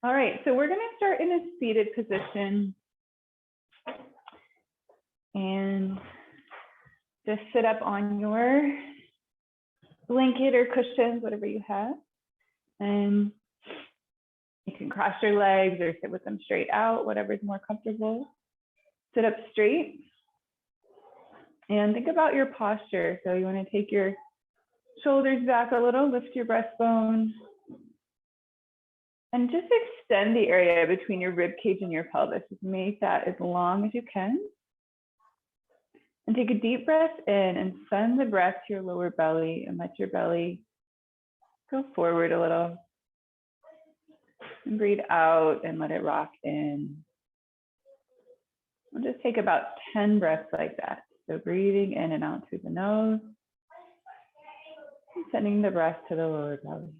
All right, so we're going to start in a seated position. And just sit up on your blanket or cushions, whatever you have. And you can cross your legs or sit with them straight out, whatever is more comfortable. Sit up straight. And think about your posture. So you want to take your shoulders back a little, lift your breastbone. And just extend the area between your rib cage and your pelvis. Just make that as long as you can. And take a deep breath in and send the breath to your lower belly and let your belly go forward a little. And breathe out and let it rock in. We'll just take about 10 breaths like that. So breathing in and out through the nose. And sending the breath to the lower belly.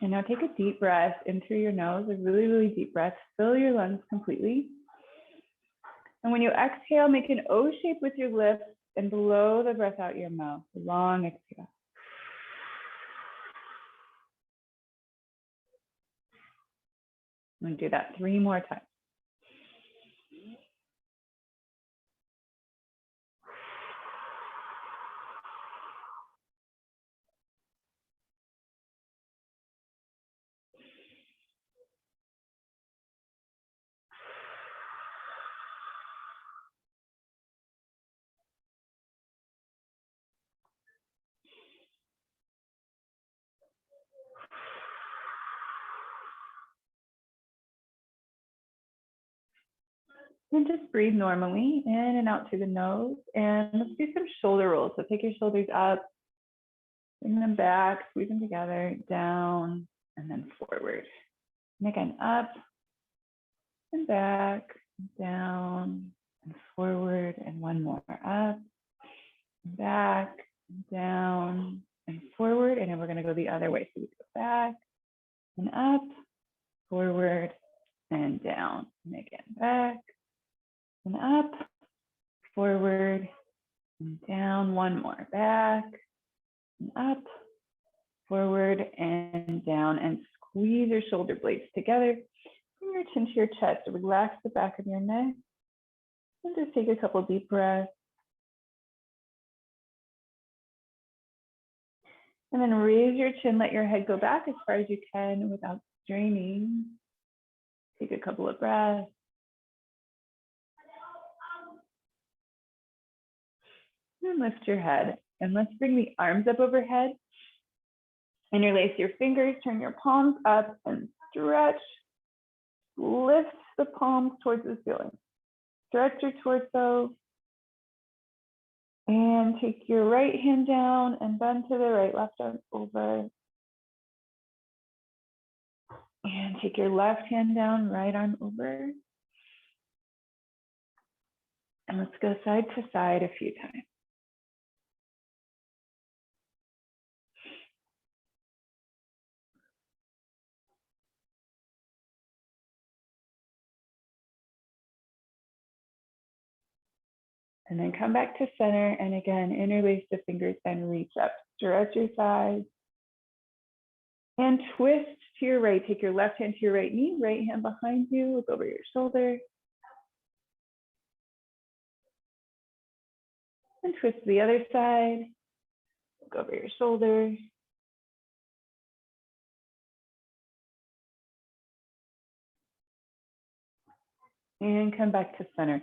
And now take a deep breath in through your nose, a really, really deep breath. Fill your lungs completely. And when you exhale, make an O shape with your lips and blow the breath out your mouth. A long exhale. I'm going to do that 3 more times. And just breathe normally in and out through the nose. And let's do some shoulder rolls. So take your shoulders up, bring them back, squeeze them together, down, and then forward. And again, up and back, down, and forward. And one more, up, and back, and down, and forward. And then we're going to go the other way. So we go back and up, forward, and down. And again, back and up, forward, and down. One more, back and up, forward, and down. And squeeze your shoulder blades together. Bring your chin to your chest. Relax the back of your neck. And just take a couple deep breaths. And then raise your chin, let your head go back as far as you can without straining. Take a couple of breaths. And lift your head. And let's bring the arms up overhead. Interlace your fingers, turn your palms up and stretch. Lift the palms towards the ceiling. Stretch your torso. And take your right hand down and bend to the right, left arm over. And take your left hand down, right arm over. And let's go side to side a few times. And then come back to center. And again, interlace the fingers and reach up. Stretch your thighs. And twist to your right. Take your left hand to your right knee, right hand behind you. Look over your shoulder. And twist to the other side. Look over your shoulder. And come back to center.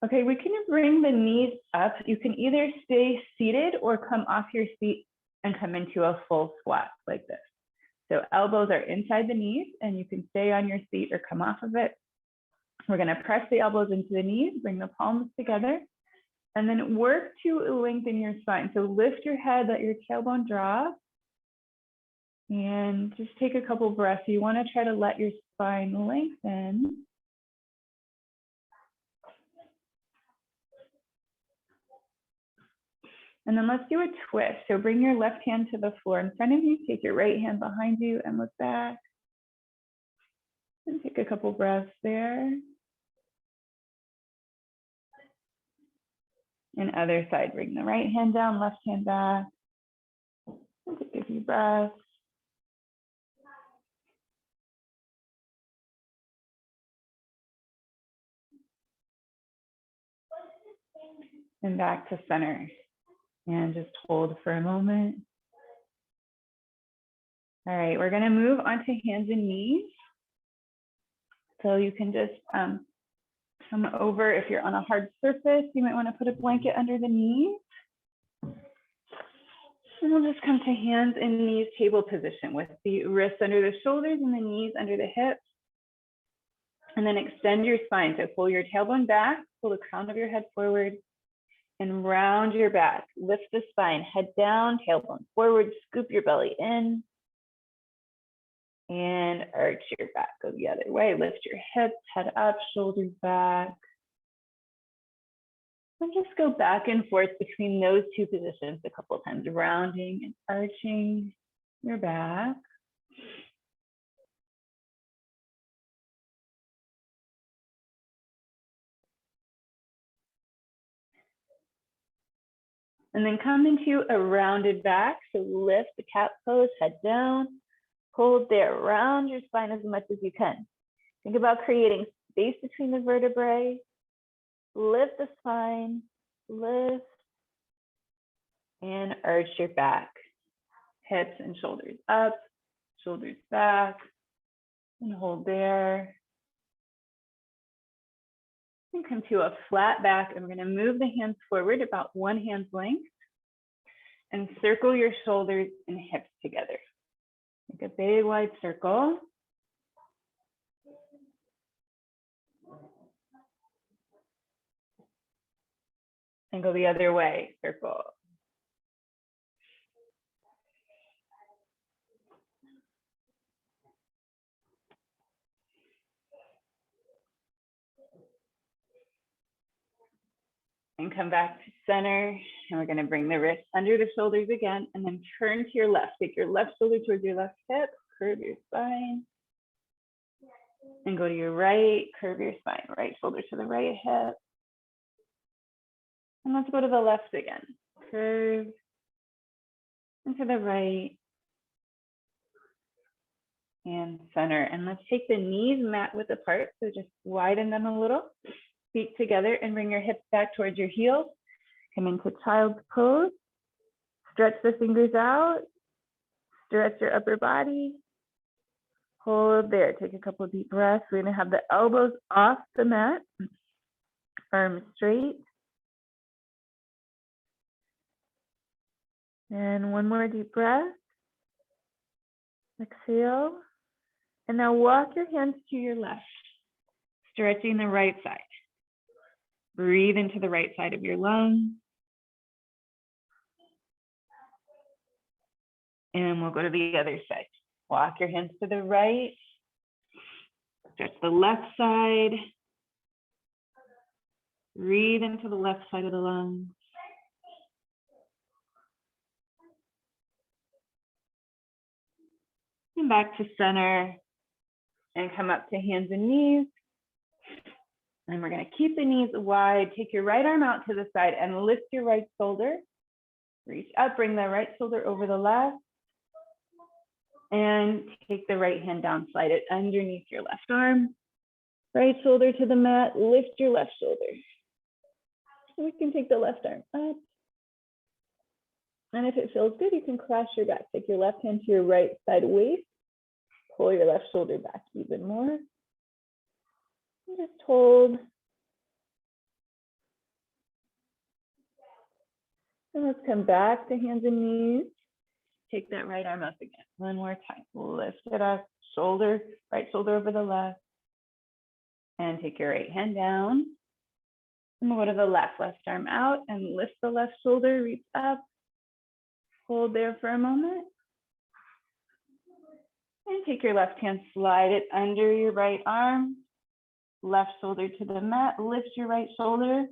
Okay, we can bring the knees up. You can either stay seated or come off your seat and come into a full squat like this. So elbows are inside the knees and you can stay on your seat or come off of it. We're gonna press the elbows into the knees, bring the palms together, and then work to lengthen your spine. So lift your head, let your tailbone drop, And just take a couple breaths. You want to try to let your spine lengthen. And then let's do a twist. So bring your left hand to the floor in front of you. Take your right hand behind you and look back. And take a couple breaths there. And other side, bring the right hand down, left hand back. And take a few breaths. And back to center. And just hold for a moment. All right, we're gonna move onto hands and knees. So you can just come over. If you're on a hard surface, you might want to put a blanket under the knees. And we'll just come to hands and knees table position with the wrists under the shoulders and the knees under the hips. And then extend your spine. So pull your tailbone back, pull the crown of your head forward, and round your back. Lift the spine, head down, tailbone forward, scoop your belly in. And arch your back, go the other way. Lift your hips, head up, shoulders back. And just go back and forth between those two positions a couple of times, rounding and arching your back. And then come into a rounded back. So lift the cat pose, head down, hold there, round your spine as much as you can. Think about creating space between the vertebrae. Lift the spine, lift, and arch your back. Hips and shoulders up, shoulders back, and hold there. And come to a flat back, and we're gonna move the hands forward about one hand's length and circle your shoulders and hips together. Make a big wide circle. And go the other way, circle. And come back to center. And we're gonna bring the wrists under the shoulders again, and then turn to your left. Take your left shoulder towards your left hip, curve your spine. And go to your right, curve your spine, right shoulder to the right hip. And let's go to the left again. Curve, and to the right, and center. And let's take the knees mat width apart. So just widen them a little, feet together, and bring your hips back towards your heels. Come into child's pose. Stretch the fingers out. Stretch your upper body. Hold there. Take a couple of deep breaths. We're gonna have the elbows off the mat, arms straight. And one more deep breath. Exhale. And now walk your hands to your left, stretching the right side. Breathe into the right side of your lungs. And we'll go to the other side. Walk your hands to the right. Stretch the left side. Breathe into the left side of the lungs. And back to center. And come up to hands and knees. And we're gonna keep the knees wide. Take your right arm out to the side and lift your right shoulder. Reach up, bring the right shoulder over the left. And take the right hand down, slide it underneath your left arm. Right shoulder to the mat, lift your left shoulder. We can take the left arm up. And if it feels good, you can cross your back. Take your left hand to your right side waist. Pull your left shoulder back even more. And just hold. And let's come back to hands and knees. Take that right arm up again. One more time. Lift it up, shoulder, right shoulder over the left. And take your right hand down. And we'll go to the left arm out and lift the left shoulder, reach up. Hold there for a moment. And take your left hand, slide it under your right arm, left shoulder to the mat, lift your right shoulder.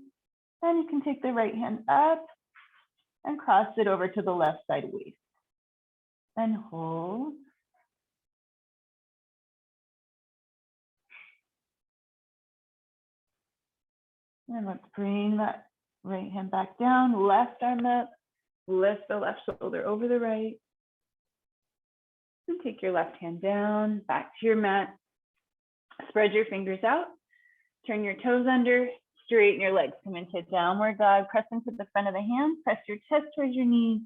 Then you can take the right hand up and cross it over to the left side waist. And hold. And let's bring that right hand back down, left arm up, lift the left shoulder over the right. And take your left hand down, back to your mat. Spread your fingers out, turn your toes under, straighten your legs, come into downward dog, press into the front of the hand, press your chest towards your knees,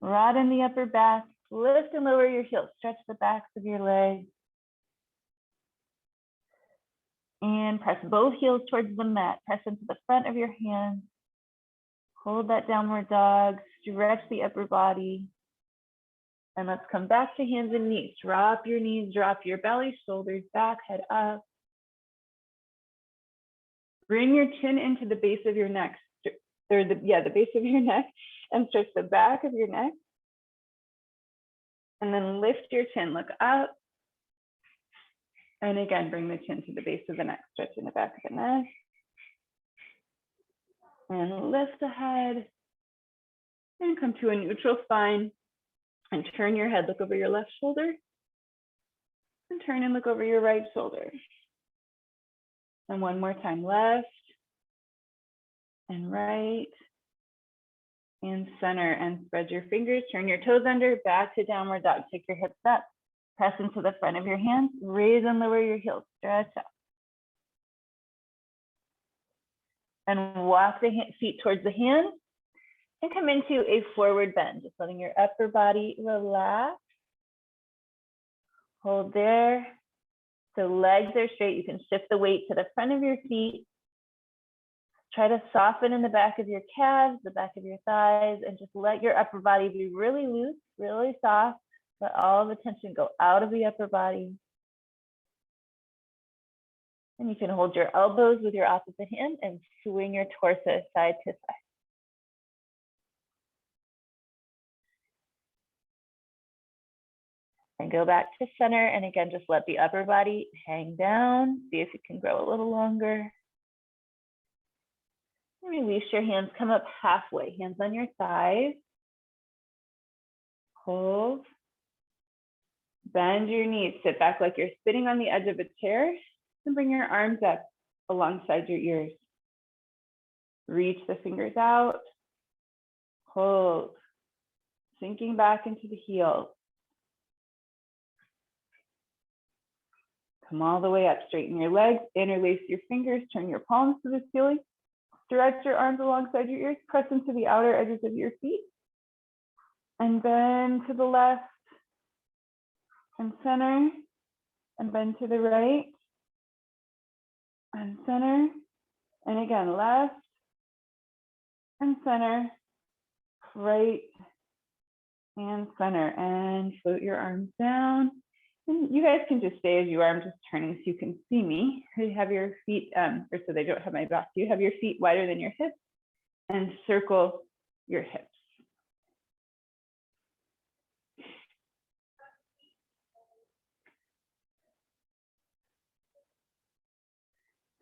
broaden the upper back, lift and lower your heels, stretch the backs of your legs. And press both heels towards the mat, press into the front of your hands. Hold that downward dog, stretch the upper body. And let's come back to hands and knees. Drop your knees, drop your belly, shoulders back, head up. Bring your chin into the base of your neck, or the base of your neck, and stretch the back of your neck. And then lift your chin, look up. And again, bring the chin to the base of the neck, stretching the back of the neck. And lift the head. And come to a neutral spine. And turn your head, look over your left shoulder. And turn and look over your right shoulder. And one more time, left and right and center. And spread your fingers, turn your toes under, back to downward dog. Take your hips up, press into the front of your hands, raise and lower your heels, stretch up. And walk the feet towards the hands and come into a forward bend, just letting your upper body relax. Hold there. So legs are straight. You can shift the weight to the front of your feet. Try to soften in the back of your calves, the back of your thighs, and just let your upper body be really loose, really soft. Let all the tension go out of the upper body. And you can hold your elbows with your opposite hand and swing your torso side to side. And go back to center. And again, just let the upper body hang down. See if you can grow a little longer. And release your hands, come up halfway, hands on your thighs. Hold. Bend your knees, sit back like you're sitting on the edge of a chair, and bring your arms up alongside your ears. Reach the fingers out. Hold. Sinking back into the heels. Come all the way up, straighten your legs, interlace your fingers, turn your palms to the ceiling, stretch your arms alongside your ears, press into the outer edges of your feet, and bend to the left, and center, and bend to the right, and center, and again, left, and center, right, and center, and float your arms down. And you guys can just stay as you are. I'm just turning so you can see me. You have your feet, or so they don't have my back. You have your feet wider than your hips and circle your hips.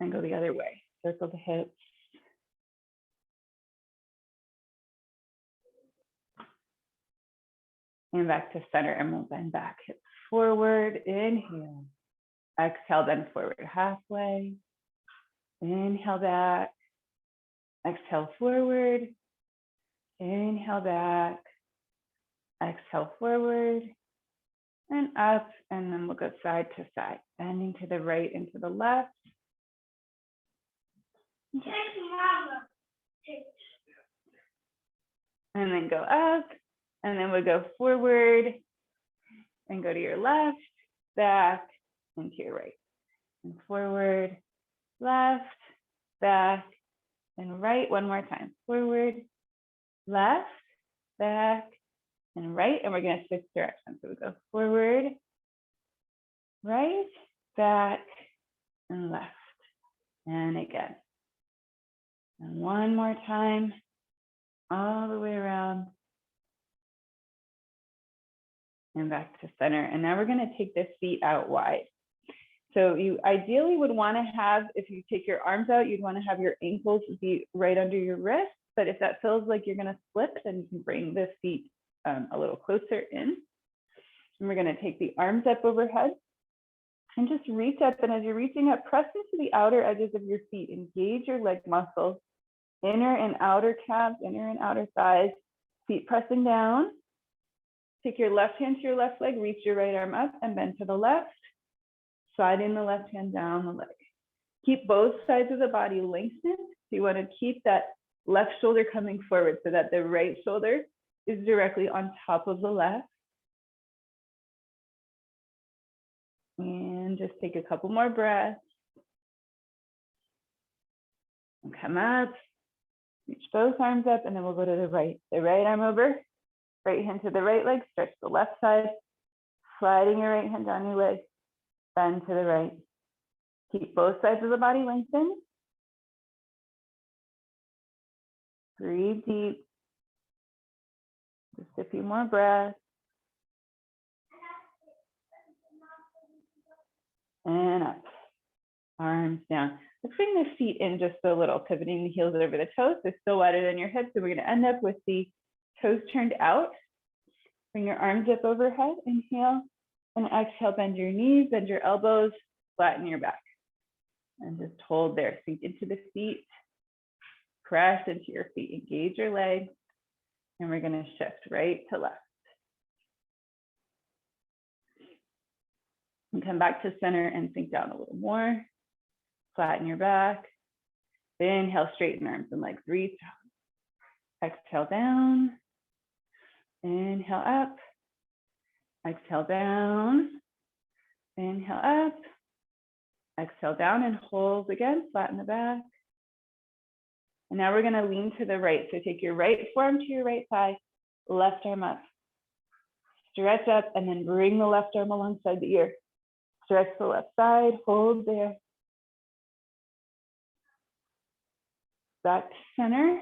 And go the other way. Circle the hips. And back to center, and we'll bend back, hips forward, inhale. Exhale, bend forward halfway. Inhale back. Exhale forward. Inhale back. Exhale forward. And up, and then we'll go side to side, bending to the right and to the left. And then go up, and then we'll go forward and go to your left, back, and to your right. And forward, left, back, and right. One more time. Forward, left, back, and right. And we're going to switch directions. So we go forward, right, back, and left. And again. And one more time, all the way around. and back to center. And now we're gonna take the feet out wide. So you ideally would wanna have, if you take your arms out, you'd wanna have your ankles be right under your wrists. But if that feels like you're gonna slip, then you can bring the feet a little closer in. And we're gonna take the arms up overhead and just reach up. And as you're reaching up, press into the outer edges of your feet. Engage your leg muscles, inner and outer calves, inner and outer thighs, feet pressing down. Take your left hand to your left leg, reach your right arm up and bend to the left. Sliding the left hand down the leg. Keep both sides of the body lengthened. So you want to keep that left shoulder coming forward so that the right shoulder is directly on top of the left. And just take a couple more breaths. And come up, reach both arms up, and then we'll go to the right. The right arm over, right hand to the right leg, stretch the left side, sliding your right hand down your leg, bend to the right. Keep both sides of the body lengthened. Breathe deep. Just a few more breaths. And up. Arms down. Let's bring the feet in just a little, pivoting the heels over the toes. They're still wider than your hips, so we're going to end up with the toes turned out. Bring your arms up overhead. Inhale. And exhale, bend your knees, bend your elbows, flatten your back. And just hold there. Sink into the feet. Press into your feet. Engage your legs. And we're going to shift right to left. And come back to center and sink down a little more. Flatten your back. Inhale, straighten arms and legs. Reach up. Exhale down. Inhale up. Exhale down. Inhale up. Exhale down and hold again. Flatten the back. And now we're going to lean to the right. So take your right forearm to your right thigh, left arm up. Stretch up and then bring the left arm alongside the ear. Stretch the left side, hold there. Back to center.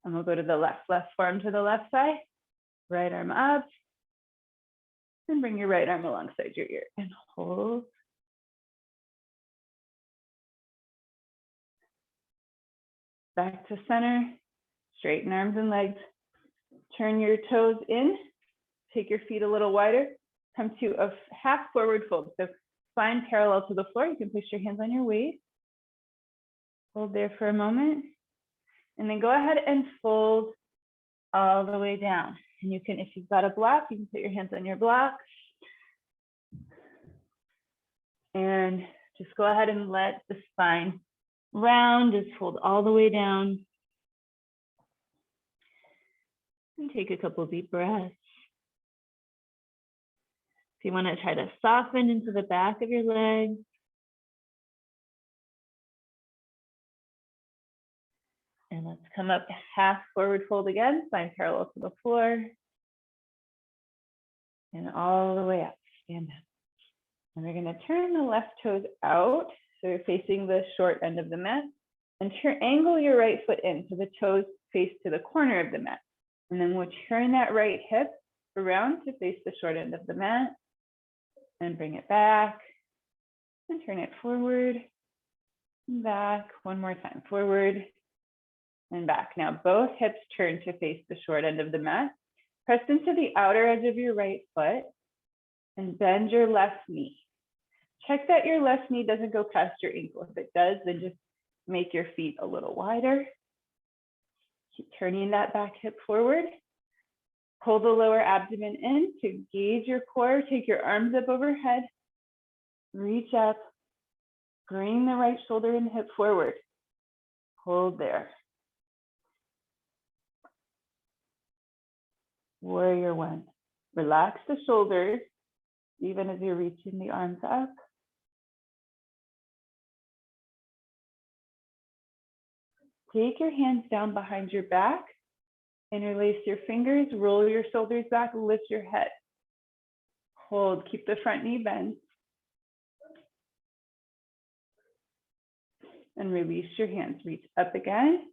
And we'll go to the left. Left forearm to the left side, right arm up. And bring your right arm alongside your ear and hold. Back to center, straighten arms and legs. Turn your toes in, take your feet a little wider. Come to a half forward fold. So spine parallel to the floor. You can place your hands on your waist. Hold there for a moment. And then go ahead and fold all the way down. And you can, if you've got a block, you can put your hands on your block. And just go ahead and let the spine round, just fold all the way down. And take a couple deep breaths. If you want to try to soften into the back of your legs. And let's come up half forward fold again, spine parallel to the floor. And all the way up, stand up. And we're going to turn the left toes out. So you're facing the short end of the mat. And angle your right foot in so the toes face to the corner of the mat. And then we'll turn that right hip around to face the short end of the mat. And bring it back. And turn it forward. And back. One more time. Forward. And back. Now both hips turn to face the short end of the mat. Press into the outer edge of your right foot. And bend your left knee. Check that your left knee doesn't go past your ankle. If it does, then just make your feet a little wider. Keep turning that back hip forward. Pull the lower abdomen in to engage your core. Take your arms up overhead. Reach up. Bring the right shoulder and hip forward. Hold there. Warrior one. Relax the shoulders, even as you're reaching the arms up. Take your hands down behind your back. Interlace your fingers, roll your shoulders back, lift your head. Hold, keep the front knee bent. And release your hands, reach up again.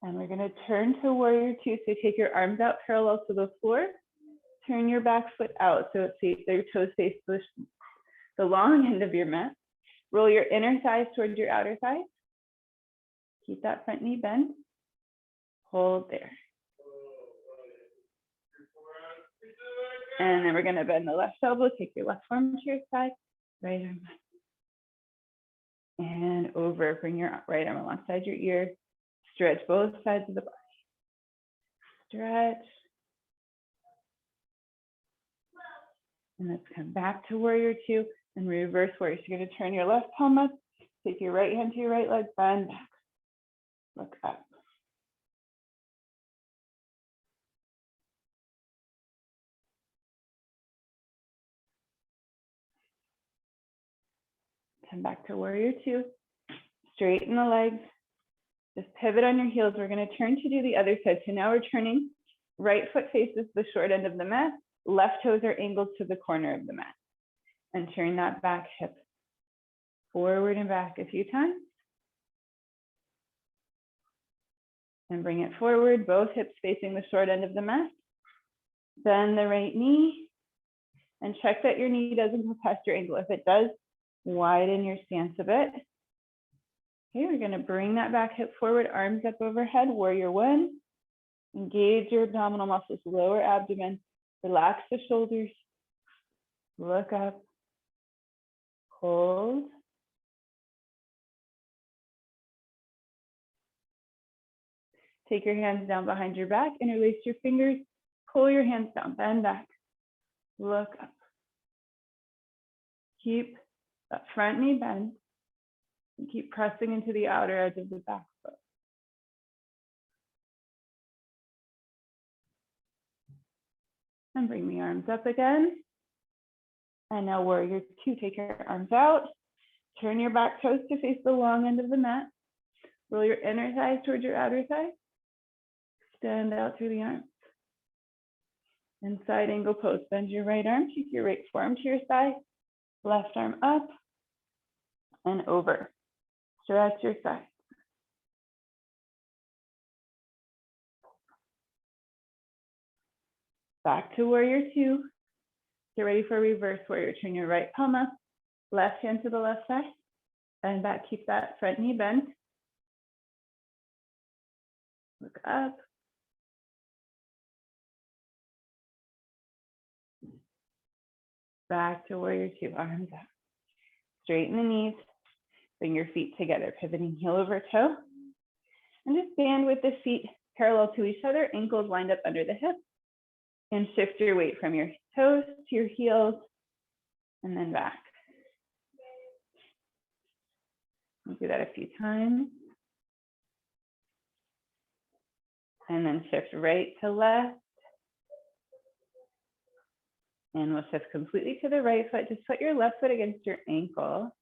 And we're gonna turn to warrior two. So take your arms out parallel to the floor. turn your back foot out so your toes face the long end of your mat. Roll your inner thighs towards your outer thighs. Keep that front knee bent. Hold there. And then we're going to bend the left elbow, take your left arm to your side, right arm up. And over, bring your right arm alongside your ear. Stretch both sides of the body. Stretch. And let's come back to warrior two and reverse warrior. So you're going to turn your left palm up, take your right hand to your right leg, bend back, look up. Come back to warrior two. Straighten the legs. Just pivot on your heels. We're going to turn to do the other side. So now we're turning. Right foot faces the short end of the mat. Left toes are angled to the corner of the mat. And turn that back hip forward and back a few times. And bring it forward, both hips facing the short end of the mat. Bend the right knee and check that your knee doesn't go past your ankle. If it does, widen your stance a bit. Okay, we're going to bring that back hip forward, arms up overhead, warrior one. Engage your abdominal muscles, lower abdomen, relax the shoulders, look up, hold. Take your hands down behind your back, interlace your fingers, pull your hands down, bend back, look up. Keep that front knee bent and keep pressing into the outer edge of the back foot. And bring the arms up again. And now warrior two, take your arms out. Turn your back toes to face the long end of the mat. Roll your inner thighs towards your outer thighs. Extend out through the arms. And side angle pose. Bend your right arm, keep your right forearm to your side. Left arm up and over. Stretch your side. Back to warrior two. Get ready for reverse warrior. Turn your right palm up, left hand to the left side, and back. Keep that front knee bent. Look up. Back to warrior two, arms up. Straighten the knees, bring your feet together, pivoting heel over toe. And just stand with the feet parallel to each other, ankles lined up under the hips. And shift your weight from your toes to your heels, and then back. We'll do that a few times. And then shift right to left. And we'll shift completely to the right foot. Just put your left foot against your ankle.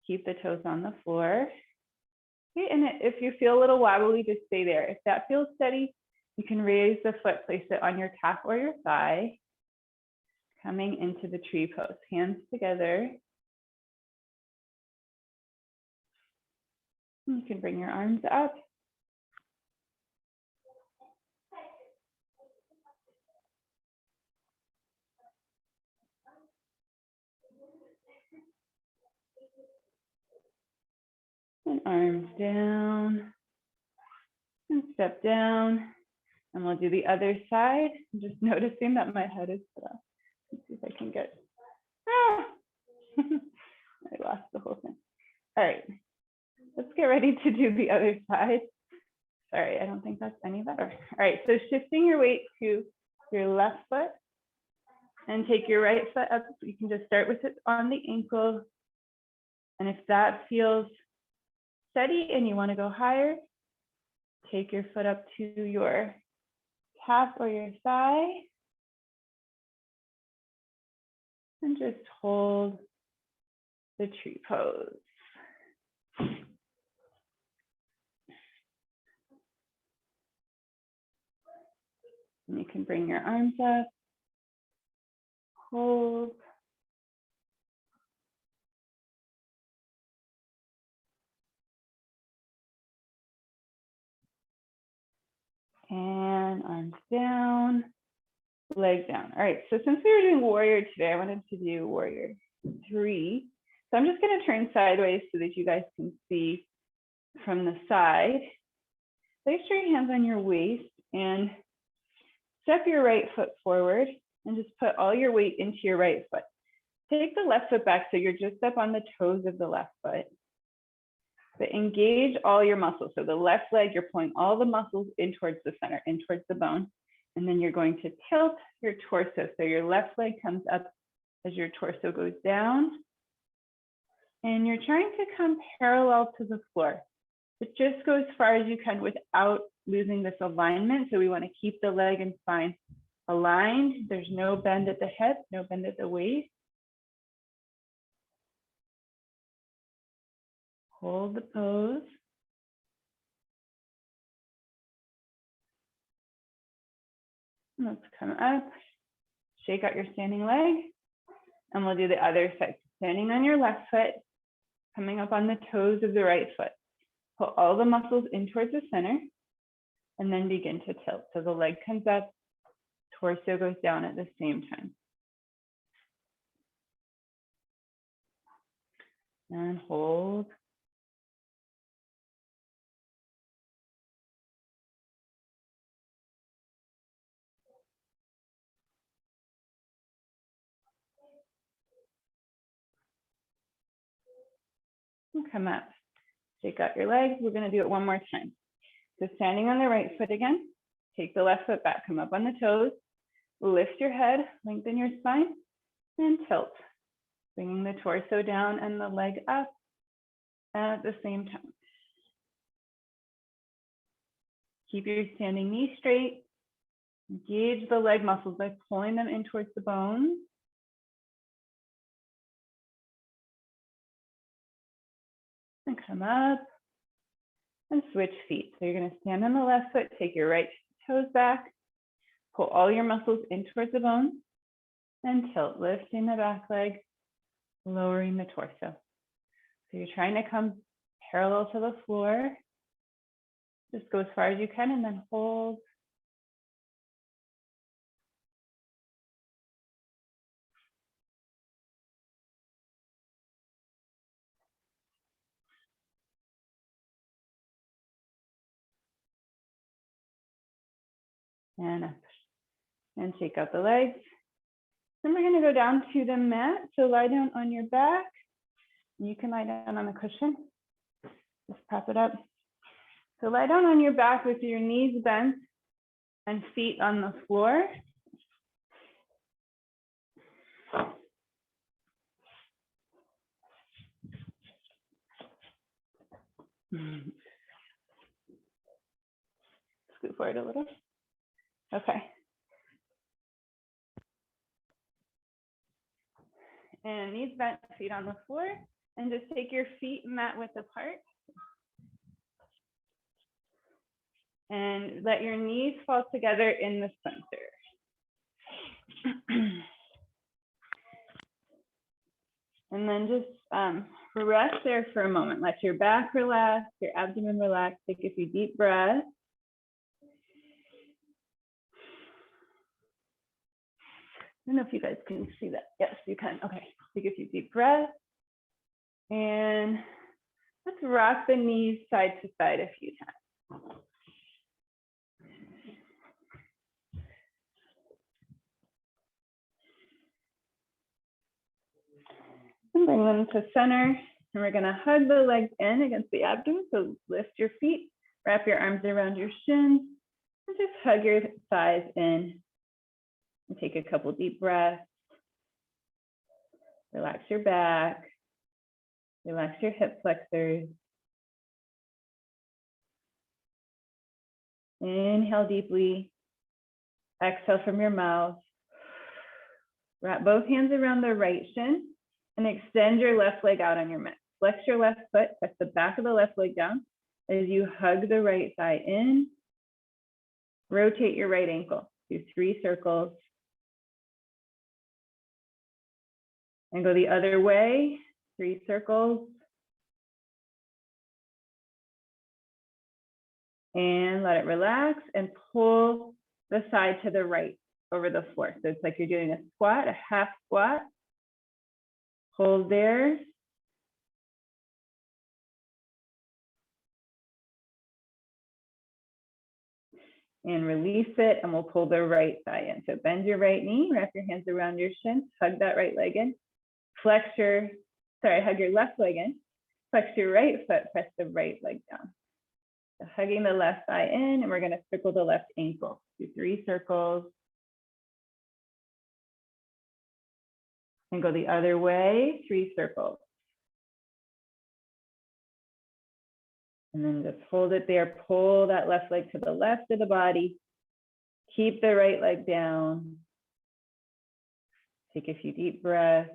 Keep the toes on the floor. Okay, and if you feel a little wobbly, just stay there. If that feels steady, you can raise the foot, place it on your calf or your thigh. Coming into the tree pose, hands together. You can bring your arms up. And arms down. And step down. And we'll do the other side. I'm just noticing that my head is put up. Let's see if I can get. I lost the whole thing. All right. Let's get ready to do the other side. Sorry, I don't think that's any better. All right, so shifting your weight to your left foot and take your right foot up. You can just start with it on the ankle. And if that feels steady and you want to go higher, take your foot up to your calf or your thigh. And just hold the tree pose. And you can bring your arms up, hold. And arms down. leg down. All right, so since we were doing warrior today, I wanted to do warrior 3. So I'm just gonna turn sideways so that you guys can see from the side. Place your hands on your waist and step your right foot forward and just put all your weight into your right foot. Take the left foot back so you're just up on the toes of the left foot. But engage all your muscles. So the left leg, you're pulling all the muscles in towards the center, in towards the bone. And then you're going to tilt your torso. So your left leg comes up as your torso goes down. And you're trying to come parallel to the floor. But just go as far as you can without losing this alignment. So we want to keep the leg and spine aligned. There's no bend at the hip, no bend at the waist. Hold the pose. Let's come up, shake out your standing leg, and we'll do the other side. Standing on your left foot, coming up on the toes of the right foot. Pull all the muscles in towards the center, and then begin to tilt. So the leg comes up, torso goes down at the same time. And hold. And come up, shake out your legs. We're gonna do it one more time. So standing on the right foot again, take the left foot back, come up on the toes, lift your head, lengthen your spine, and tilt. Bringing the torso down and the leg up at the same time. Keep your standing knee straight. Engage the leg muscles by pulling them in towards the bones. And come up and switch feet. So you're going to stand on the left foot, take your right toes back, pull all your muscles in towards the bones, and tilt, lifting the back leg, lowering the torso. So you're trying to come parallel to the floor. Just go as far as you can and then hold. And up. And shake out the legs. Then we're going to go down to the mat. So lie down on your back. You can lie down on a cushion. Just prop it up. So lie down on your back with your knees bent and feet on the floor. Scoot forward a little. Okay. And knees bent, feet on the floor. And just take your feet mat width apart. And let your knees fall together in the center. And then just rest there for a moment. Let your back relax, your abdomen relax. Take a few deep breaths. I don't know if you guys can see that. Yes, you can. Okay, take a few deep breaths. And let's rock the knees side to side a few times. And bring them to center. And we're gonna hug the legs in against the abdomen. So lift your feet, wrap your arms around your shins, and just hug your thighs in. And take a couple deep breaths. Relax your back. Relax your hip flexors. Inhale deeply. Exhale from your mouth. Wrap both hands around the right shin and extend your left leg out on your mat. Flex your left foot, press the back of the left leg down as you hug the right thigh in. Rotate your right ankle. Do 3 circles. And go the other way, 3 circles. And let it relax and pull the side to the right. over the floor. So it's like you're doing a squat, a half squat. Hold there. And release it, and we'll pull the right thigh in. So bend your right knee, wrap your hands around your shin, hug that right leg in, hug your left leg in, flex your right foot, press the right leg down. So hugging the left thigh in, and we're gonna circle the left ankle. Do 3 circles. And go the other way, 3 circles. And then just hold it there, pull that left leg to the left of the body. Keep the right leg down. Take a few deep breaths.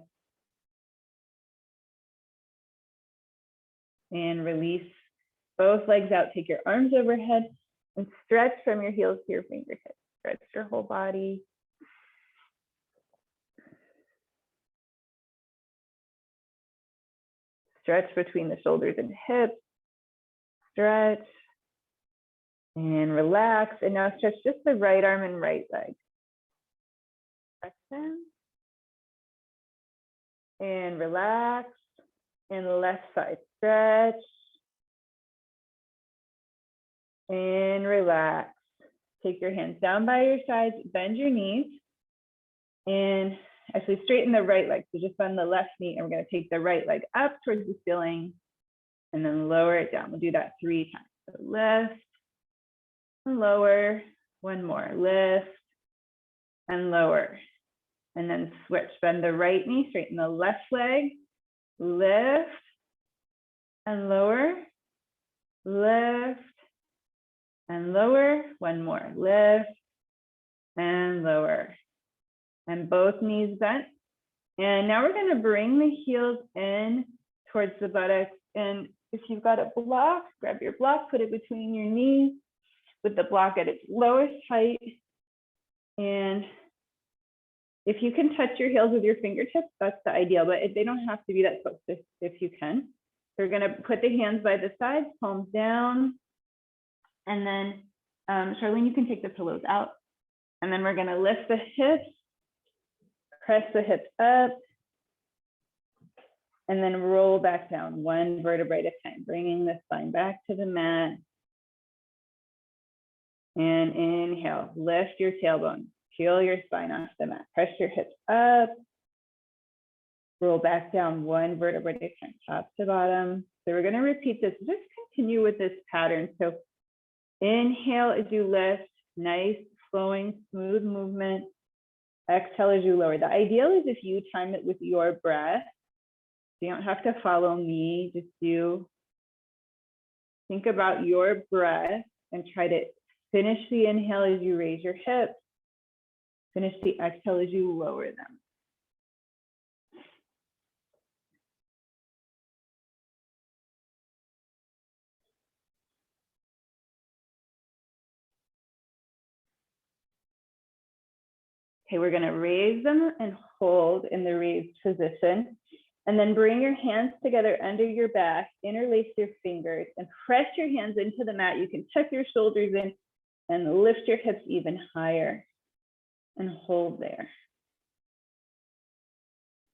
And release both legs out. Take your arms overhead and stretch from your heels to your fingertips. Stretch your whole body. Stretch between the shoulders and hips. Stretch and relax. And now stretch just the right arm and right leg. Stretch and relax. And left side, stretch and relax. Take your hands down by your sides, bend your knees, and actually straighten the right leg. So just bend the left knee, and we're going to take the right leg up towards the ceiling and then lower it down. We'll do that 3 times. So lift and lower, 1 more, lift and lower, and then switch. Bend the right knee, straighten the left leg, lift and lower, lift and lower, 1 more, lift and lower, and both knees bent. And now we're going to bring the heels in towards the buttocks. And if you've got a block, grab your block, put it between your knees with the block at its lowest height. And if you can touch your heels with your fingertips, that's the ideal, but they don't have to be that close if you can. So we're gonna put the hands by the sides, palms down. And then, Charlene, you can take the pillows out. And then we're gonna lift the hips, press the hips up, and then roll back down 1 vertebrae at a time, bringing the spine back to the mat. And inhale, lift your tailbone, peel your spine off the mat, press your hips up, roll back down 1 vertebrae at a time, top to bottom. So we're gonna repeat this, just continue with this pattern. So inhale as you lift, nice, flowing, smooth movement. Exhale as you lower. The ideal is if you time it with your breath. You don't have to follow me, just think about your breath and try to finish the inhale as you raise your hips. Finish the exhale as you lower them. Okay, we're gonna raise them and hold in the raised position. And then bring your hands together under your back, interlace your fingers, and press your hands into the mat. You can tuck your shoulders in and lift your hips even higher and hold there.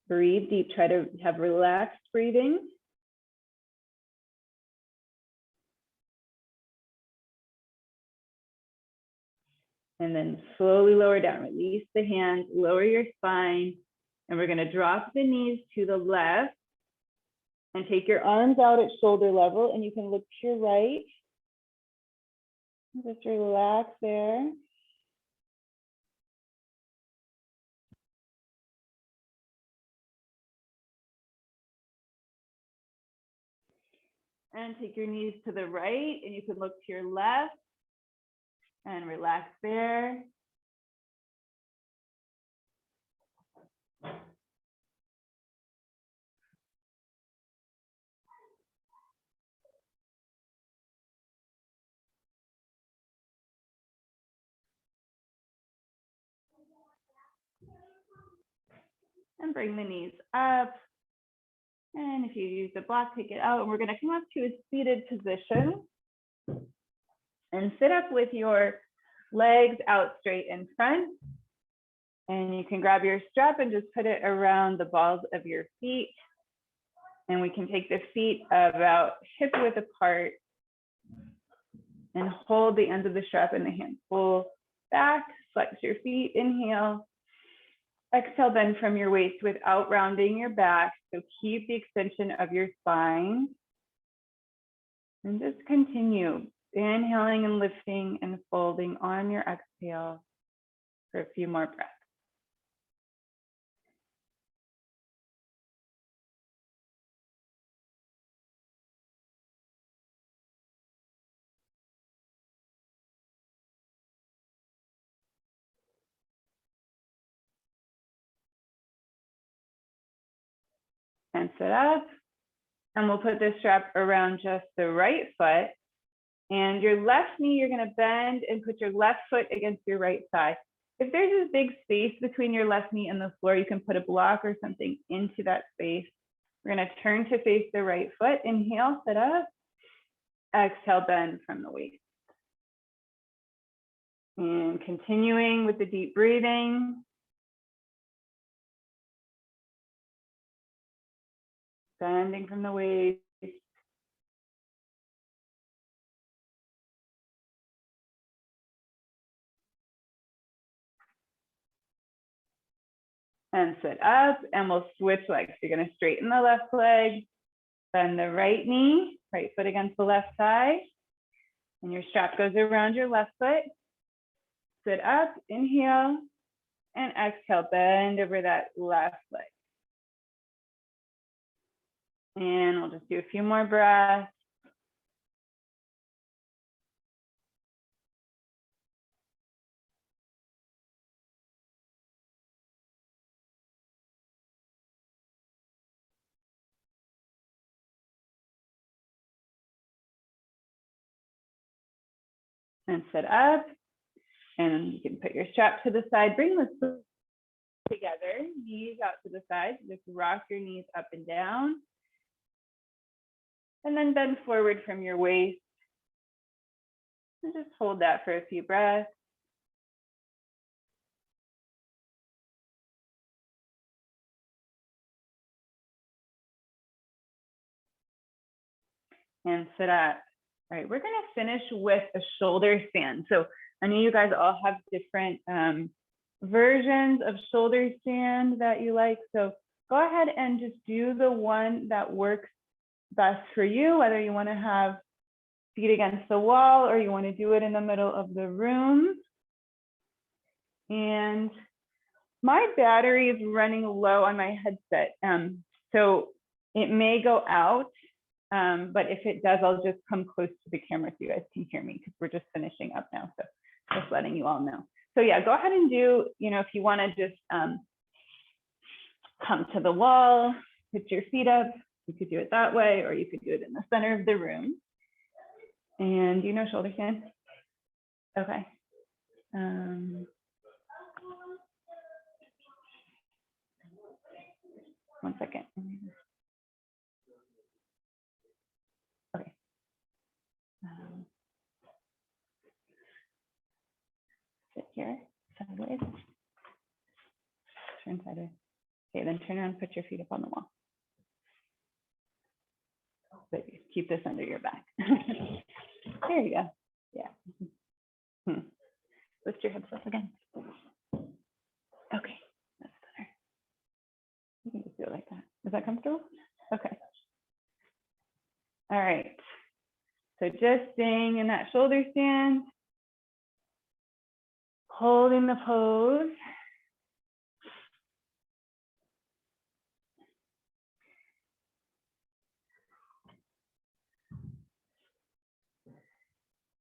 Breathe deep, try to have relaxed breathing. And then slowly lower down, release the hands, lower your spine. And we're gonna drop the knees to the left and take your arms out at shoulder level, and you can look to your right. Just relax there. And take your knees to the right, and you can look to your left and relax there. And bring the knees up. And if you use the block, take it out. And we're going to come up to a seated position and sit up with your legs out straight in front. And you can grab your strap and just put it around the balls of your feet. And we can take the feet about hip width apart and hold the ends of the strap in the hand. Pull back, flex your feet, inhale. Exhale, bend from your waist without rounding your back. So keep the extension of your spine. And just continue inhaling and lifting and folding on your exhale for a few more breaths. And sit up. And we'll put this strap around just the right foot. And your left knee, you're going to bend and put your left foot against your right thigh. If there's a big space between your left knee and the floor, you can put a block or something into that space. We're going to turn to face the right foot. Inhale, sit up. Exhale, bend from the waist. And continuing with the deep breathing. Bending from the waist. And sit up, and we'll switch legs. You're going to straighten the left leg, bend the right knee, right foot against the left thigh, and your strap goes around your left foot. Sit up, inhale, and exhale, bend over that left leg. And we'll just do a few more breaths. And sit up, and you can put your strap to the side. Bring the foot together, knees out to the side. Just rock your knees up and down. And then bend forward from your waist. And just hold that for a few breaths. And sit up. All right, we're going to finish with a shoulder stand. So I know you guys all have different versions of shoulder stand that you like. So go ahead and just do the one that works best for you, whether you want to have feet against the wall or you want to do it in the middle of the room. And my battery is running low on my headset. So it may go out. But if it does, I'll just come close to the camera so you guys can hear me because we're just finishing up now. So just letting you all know. So yeah, go ahead and do, if you want to just come to the wall, put your feet up. You could do it that way, or you could do it in the center of the room. And you know shoulder stand? Okay. 1 second. Okay. Sit here, sideways. Turn sideways. Okay, then turn around, put your feet up on the wall. But keep this under your back. There you go. Yeah. Lift your hips up again. Okay, that's better. You can just do it like that. Is that comfortable? Okay. All right. So just staying in that shoulder stand, holding the pose.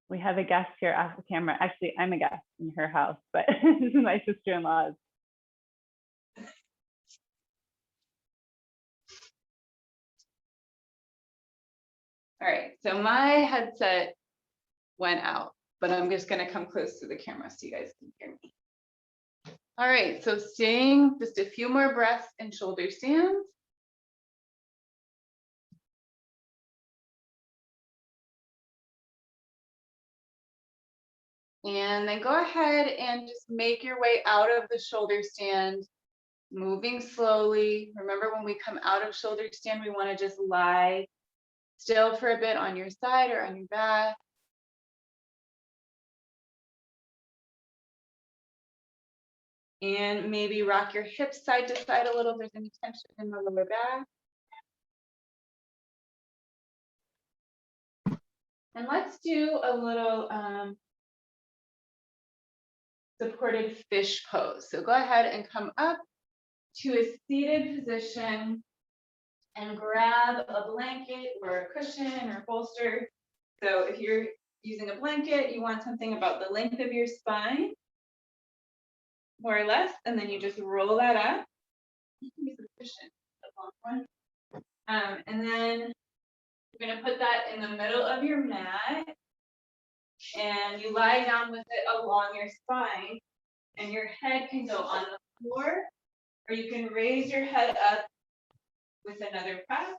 We have a guest here off the camera. Actually, I'm a guest in her house, but this is my sister-in-law's. All right, so my headset went out, but I'm just gonna come close to the camera so you guys can hear me. All right, so staying just a few more breaths in shoulder stands. And then go ahead and just make your way out of the shoulder stand, moving slowly. Remember, when we come out of shoulder stand, we want to just lie still for a bit on your side or on your back. And maybe rock your hips side to side a little if there's any tension in the lower back. And let's do a little supported fish pose. So go ahead and come up to a seated position and grab a blanket or a cushion or bolster. So if you're using a blanket, you want something about the length of your spine, more or less, and then you just roll that up. You can use a cushion, a long one. And then you're gonna put that in the middle of your mat, and you lie down with it along your spine, and your head can go on the floor, or you can raise your head up with another press.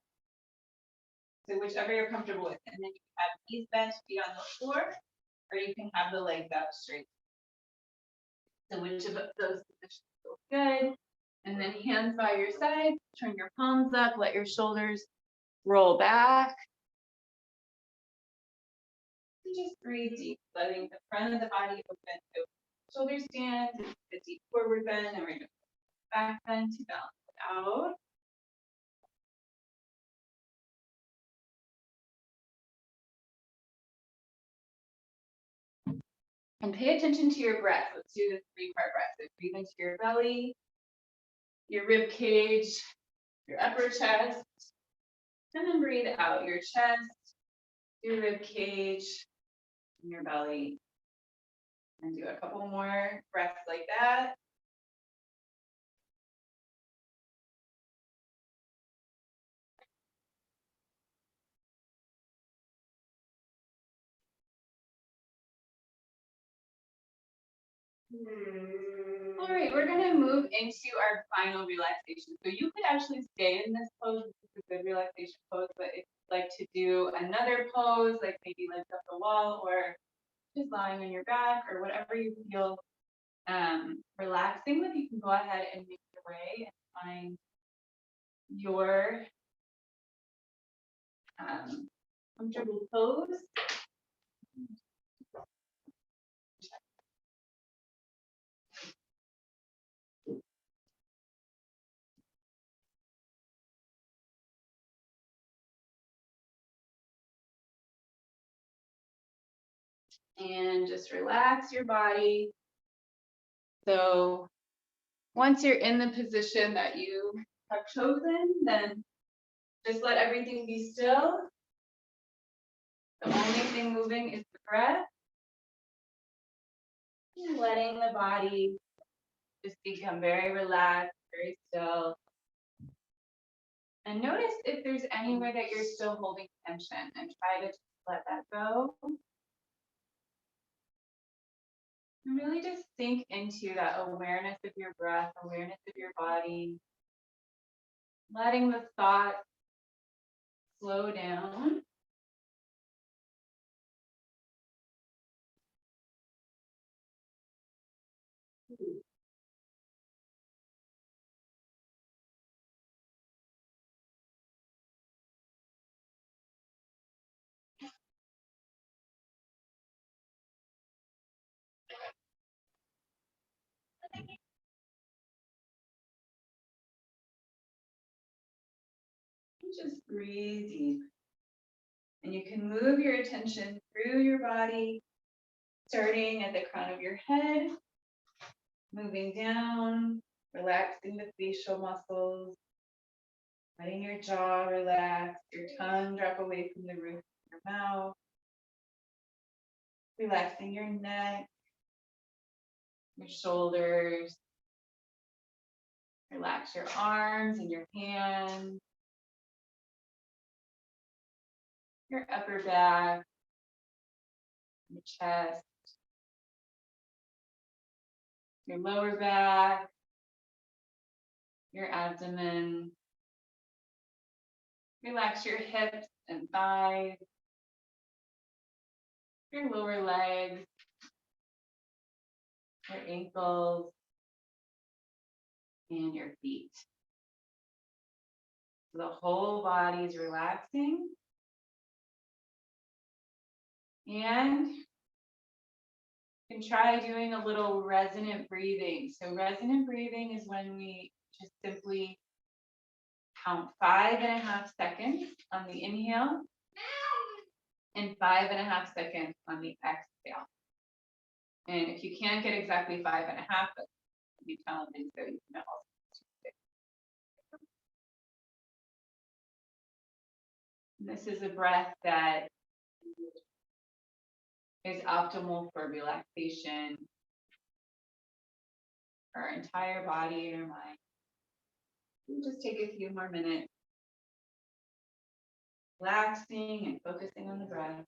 So whichever you're comfortable with. And then you can have knees bent, feet on the floor, or you can have the legs out straight. So which of those positions feels good? And then hands by your side, turn your palms up, let your shoulders roll back. And just breathe deep, letting the front of the body open. So shoulder stand, a deep forward bend, and we're going to back bend to balance it out. And pay attention to your breath. Let's do the 3-part breath. So breathe into your belly, your rib cage, your upper chest, and then breathe out your chest, your rib cage, and your belly. And do a couple more breaths like that. All right, we're gonna move into our final relaxation. So you could actually stay in this pose. This is a good relaxation pose, but if you'd like to do another pose, like maybe lift up the wall or just lying on your back or whatever you feel relaxing with, you can go ahead and make your way and find your comfortable pose. And just relax your body. So once you're in the position that you have chosen, then just let everything be still. The only thing moving is the breath. And letting the body just become very relaxed, very still. And notice if there's anywhere that you're still holding tension, and try to just let that go. And really just sink into that awareness of your breath, awareness of your body. Letting the thoughts slow down. Just breathe deep. And you can move your attention through your body, starting at the crown of your head, moving down, relaxing the facial muscles, letting your jaw relax, your tongue drop away from the roof of your mouth, relaxing your neck, your shoulders, relax your arms and your hands, your upper back, your chest, your lower back, your abdomen. Relax your hips and thighs, your lower legs, your ankles, and your feet. So the whole body is relaxing. And you can try doing a little resonant breathing. So resonant breathing is when we just simply count 5.5 seconds on the inhale and 5.5 seconds on the exhale. And if you can't get exactly 5.5, that's be challenging, so you can also. This is a breath that is optimal for relaxation, our entire body and our mind. We'll just take a few more minutes, relaxing and focusing on the breath.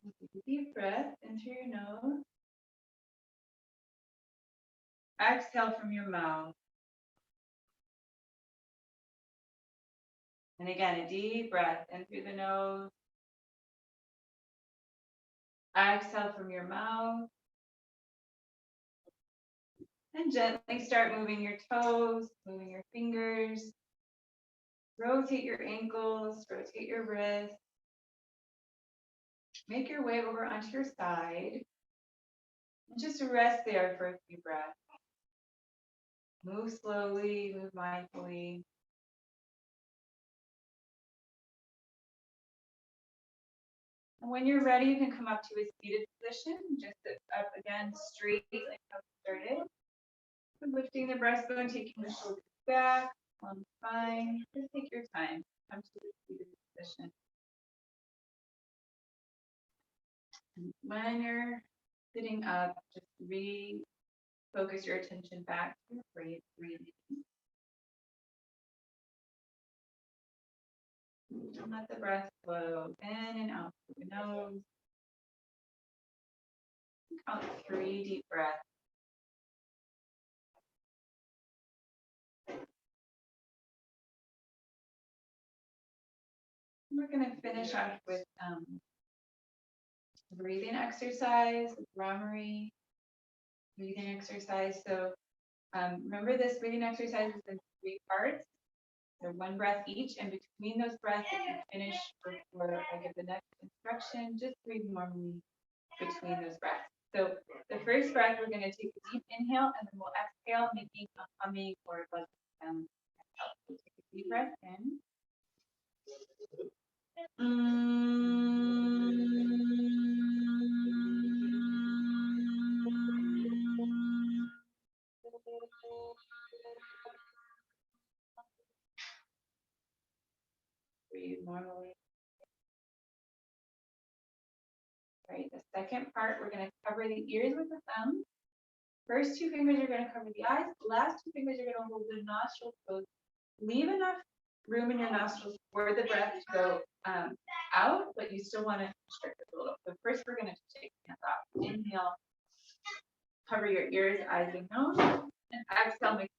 Take a deep breath into your nose Exhale from your mouth. And again, a deep breath in through the nose. Exhale from your mouth. And gently start moving your toes, moving your fingers. Rotate your ankles, rotate your wrists. Make your way over onto your side. And just rest there for a few breaths. Move slowly, move mindfully. And when you're ready, you can come up to a seated position. Just sit up again straight like how we started. Lifting the breastbone, taking the shoulders back on the spine. Just take your time. Come to the seated position. And when you're sitting up, just refocus your attention back to your breathing. And let the breath flow in and out through the nose. Count 3 deep breaths. We're going to finish off with breathing exercise, Brahmari breathing exercise. So remember, this breathing exercise is in 3 parts. So 1 breath each, and between those breaths, if you finish before I give the next instruction, just breathe normally between those breaths. So the first breath, we're going to take a deep inhale, and then we'll exhale, making a humming or a buzzing sound. So take a deep breath in. Breathe normally. All right, the second part, we're going to cover the ears with the thumb. First 2 fingers are going to cover the eyes. The last 2 fingers are going to hold the nostrils closed. Leave enough room in your nostrils for the breath to go out, but you still want to constrict it a little. So first, we're going to take hands off. Inhale, cover your ears, eyes, and nose, and exhale, make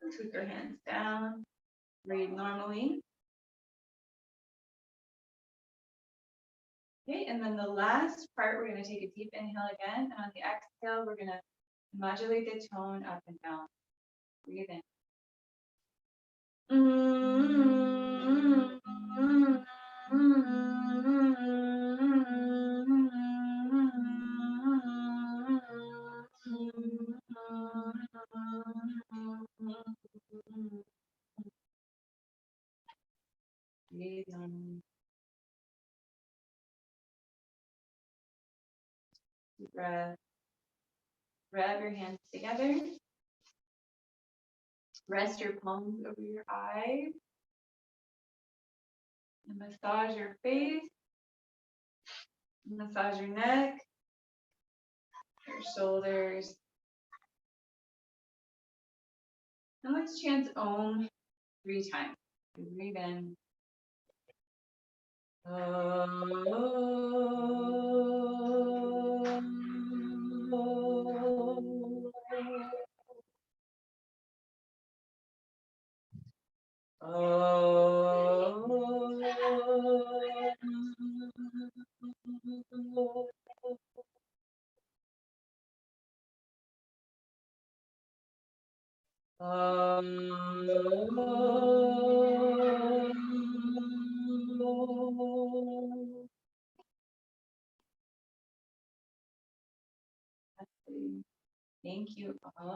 Put your hands down. Breathe normally. Okay, and then the last part, we're going to take a deep inhale again, and on the exhale, we're going to modulate the tone up and down. Breathe in. Breathe normally. Deep breath. Grab your hands together. Rest your palms over your eyes. And massage your face. Massage your neck. Your shoulders. And let's chant Om 3 times. Breathe in. Thank you all.